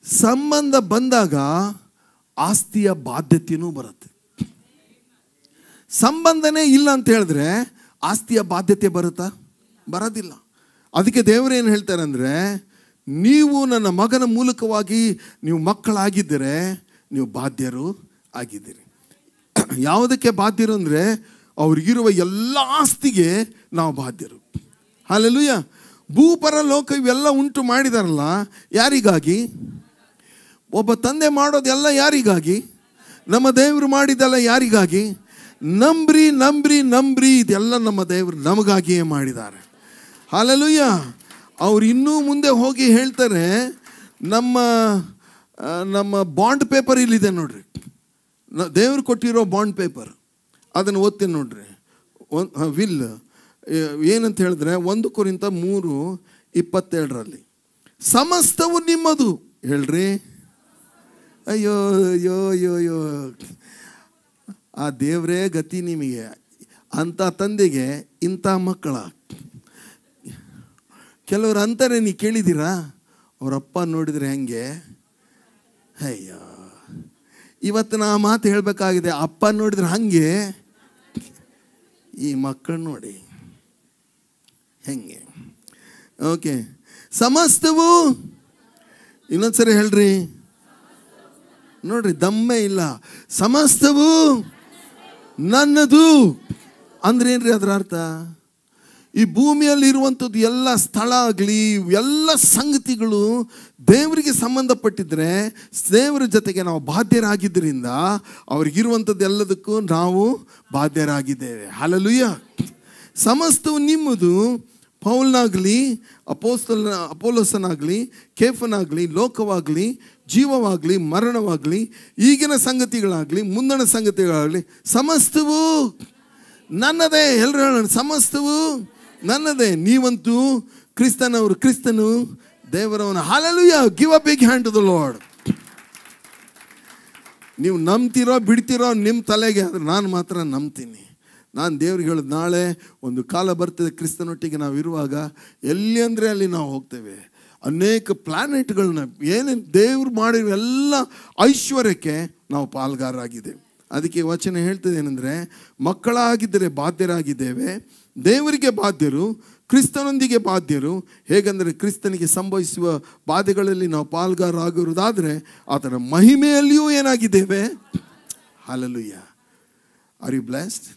ಸಂಬಂಧ ಬಂದಾಗ ಆಸ್ತಿಯ ಬಾಧ್ಯತೆಯೂ ಬರುತ್ತೆ. ಸಂಬಂಧನೇ ಇಲ್ಲ ಅಂತ ಹೇಳಿದ್ರೆ ಆಸ್ತಿಯ ಬಾಧ್ಯತೆ ಬರುತ್ತಾ? ಬರೋದಿಲ್ಲ. ಅದಕ್ಕೆ ದೇವರೇನು ಹೇಳ್ತಾರೆ ಅಂದರೆ, ನೀವು ನನ್ನ ಮಗನ ಮೂಲಕವಾಗಿ ನೀವು ಮಕ್ಕಳಾಗಿದ್ದರೆ ನೀವು ಬಾಧ್ಯರು ಆಗಿದ್ದೀರಿ. ಯಾವುದಕ್ಕೆ ಬಾಧ್ಯರು ಅಂದರೆ, ಅವ್ರಿಗಿರುವ ಎಲ್ಲ ಆಸ್ತಿಗೆ ನಾವು ಬಾಧ್ಯರು. ಹಲ್ಲೆಲೂಯ. ಭೂಪರ ಲೋಕ ಇವೆಲ್ಲ ಉಂಟು ಮಾಡಿದಾರಲ್ಲ, ಯಾರಿಗಾಗಿ? ಒಬ್ಬ ತಂದೆ ಮಾಡೋದೆಲ್ಲ ಯಾರಿಗಾಗಿ? ನಮ್ಮ ದೇವರು ಮಾಡಿದೆಲ್ಲ ಯಾರಿಗಾಗಿ? ನಂಬ್ರಿ ಇದೆಲ್ಲ ನಮ್ಮ ದೇವರು ನಮಗಾಗಿಯೇ ಮಾಡಿದ್ದಾರೆ. ಹಲ್ಲೆಲೂಯ. ಅವ್ರು ಇನ್ನೂ ಮುಂದೆ ಹೋಗಿ ಹೇಳ್ತಾರೆ, ನಮ್ಮ ಬಾಂಡ್ ಪೇಪರ್ ಇಲ್ಲಿದೆ ನೋಡ್ರಿ, ದೇವರು ಕೊಟ್ಟಿರೋ ಬಾಂಡ್ ಪೇಪರ್, ಅದನ್ನು ಓದ್ತೀನಿ ನೋಡ್ರಿ. ವಿಲ್ ಏನಂತ ಹೇಳಿದ್ರೆ 1 ಕೊರಿಂಥ 3:27 ಸಮಸ್ತವು ನಿಮ್ಮದು. ಹೇಳ್ರಿ, ಅಯ್ಯೋ ಅಯ್ಯೋ ಅಯ್ಯೋ ಅಯ್ಯೋ, ಆ ದೇವರೇ ಗತಿ ನಿಮಗೆ. ಅಂಥ ತಂದೆಗೆ ಇಂಥ ಮಕ್ಕಳ. ಕೆಲವರು ಅಂತಾರೆ, ನೀ ಕೇಳಿದ್ದೀರಾ? ಅವರಪ್ಪ ನೋಡಿದರೆ ಹೆಂಗೆ? ಅಯ್ಯೋ, ಇವತ್ತು ನಾ ಮಾತು ಹೇಳಬೇಕಾಗಿದೆ. ಅಪ್ಪ ನೋಡಿದ್ರೆ ಹಾಗೆ, ಈ ಮಕ್ಕಳು ನೋಡಿ ಹೆಂಗೆ. ಓಕೆ, ಸಮಸ್ತವು, ಇನ್ನೊಂದ್ಸರಿ ಹೇಳ್ರಿ ನೋಡ್ರಿ, ದಮ್ಮೆ ಇಲ್ಲ. ಸಮಸ್ತವು ನನ್ನದು ಅಂದ್ರೆ ಏನ್ರಿ ಅದರ ಅರ್ಥ? ಈ ಭೂಮಿಯಲ್ಲಿ ಇರುವಂಥದ್ದು ಎಲ್ಲ ಸ್ಥಳ ಆಗಲಿ, ಎಲ್ಲ ಸಂಗತಿಗಳು ದೇವರಿಗೆ ಸಂಬಂಧಪಟ್ಟಿದ್ರೆ ದೇವರ ಜೊತೆಗೆ ನಾವು ಬಾಧ್ಯರಾಗಿದ್ದರಿಂದ ಅವ್ರಿಗಿರುವಂಥದ್ದು ಎಲ್ಲದಕ್ಕೂ ನಾವು ಬಾಧ್ಯರಾಗಿದ್ದೇವೆ. ಹಲ್ಲೆಲೂಯ. ಸಮಸ್ತವು ನಿಮ್ಮದು, ಪೌಲ್ನಾಗಲಿ, ಅಪೋಲೋಸನಾಗಲಿ, ಕೇಫನಾಗಲಿ, ಲೋಕವಾಗಲಿ, ಜೀವವಾಗಲಿ, ಮರಣವಾಗಲಿ, ಈಗಿನ ಸಂಗತಿಗಳಾಗಲಿ, ಮುಂದಿನ ಸಂಗತಿಗಳಾಗಲಿ, ಸಮಸ್ತವೂ ನನ್ನದೇ. ಎಲ್ಲರೂ ಹೇಳೋಣ, ಸಮಸ್ತವೂ ನನ್ನದೇ. ನೀವಂತೂ ಕ್ರಿಸ್ತನವರು, ಕ್ರಿಸ್ತನು ದೇವರವನ. Hallelujah. Give a big hand to the Lord. ನೀವು ನಂಬ್ತಿರೋ ಬಿಡ್ತಿರೋ ನಿಮ್ಮ ತಲೆಗೆ, ಆದರೆ ನಾನು ಮಾತ್ರ ನಂಬ್ತೀನಿ. ನಾನು ದೇವ್ರಿಗೆ ಹೇಳೋದು, ನಾಳೆ ಒಂದು ಕಾಲ ಬರ್ತದೆ ಕ್ರಿಸ್ತನೊಟ್ಟಿಗೆ ನಾವು ಇರುವಾಗ, ಎಲ್ಲಿ ಅಂದರೆ ಅಲ್ಲಿ ನಾವು ಹೋಗ್ತೇವೆ. ಅನೇಕ ಪ್ಲ್ಯಾನೆಟ್ಗಳನ್ನ ಏನೇನು ದೇವ್ರು ಮಾಡಿರೋ ಎಲ್ಲ ಐಶ್ವರ್ಯಕ್ಕೆ ನಾವು ಪಾಲ್ಗಾರರಾಗಿದ್ದೇವೆ. ಅದಕ್ಕೆ ವಚನ ಹೇಳ್ತದೆ ಏನಂದರೆ, ಮಕ್ಕಳಾಗಿದ್ದರೆ ಬಾಧ್ಯರಾಗಿದ್ದೇವೆ, ದೇವರಿಗೆ ಬಾಧ್ಯರು, ಕ್ರಿಸ್ತನೊಂದಿಗೆ ಬಾಧ್ಯರು. ಹೇಗೆಂದರೆ ಕ್ರಿಸ್ತನಿಗೆ ಸಂಭವಿಸುವ ಬಾಧೆಗಳಲ್ಲಿ ನಾವು ಪಾಲ್ಗಾರರಾಗಿರುವುದಾದರೆ ಆತನ ಮಹಿಮೆಯಲ್ಲಿಯೂ ಏನಾಗಿದ್ದೇವೆ. ಹಲ್ಲೆಲೂಯಾ. Are you blessed?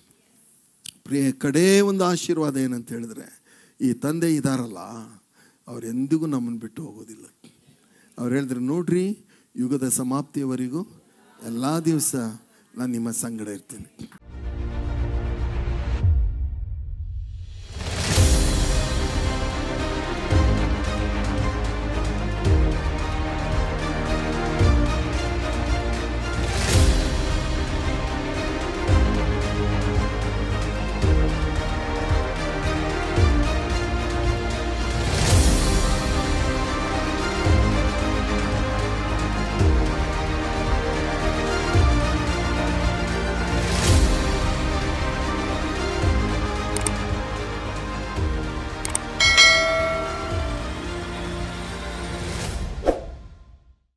ಪ್ರಿಯ, ಕಡೇ ಒಂದು ಆಶೀರ್ವಾದ ಏನಂತ ಹೇಳಿದ್ರೆ, ಈ ತಂದೆ ಇದ್ದಾರಲ್ಲ, ಅವರೆಂದಿಗೂ ನಮ್ಮನ್ನು ಬಿಟ್ಟು ಹೋಗೋದಿಲ್ಲ. ಅವ್ರು ಹೇಳಿದ್ರೆ, ನೋಡ್ರಿ, ಯುಗದ ಸಮಾಪ್ತಿಯವರೆಗೂ ಎಲ್ಲ ದಿವಸ ನಾನು ನಿಮ್ಮ ಸಂಗಡ ಇರ್ತೀನಿ.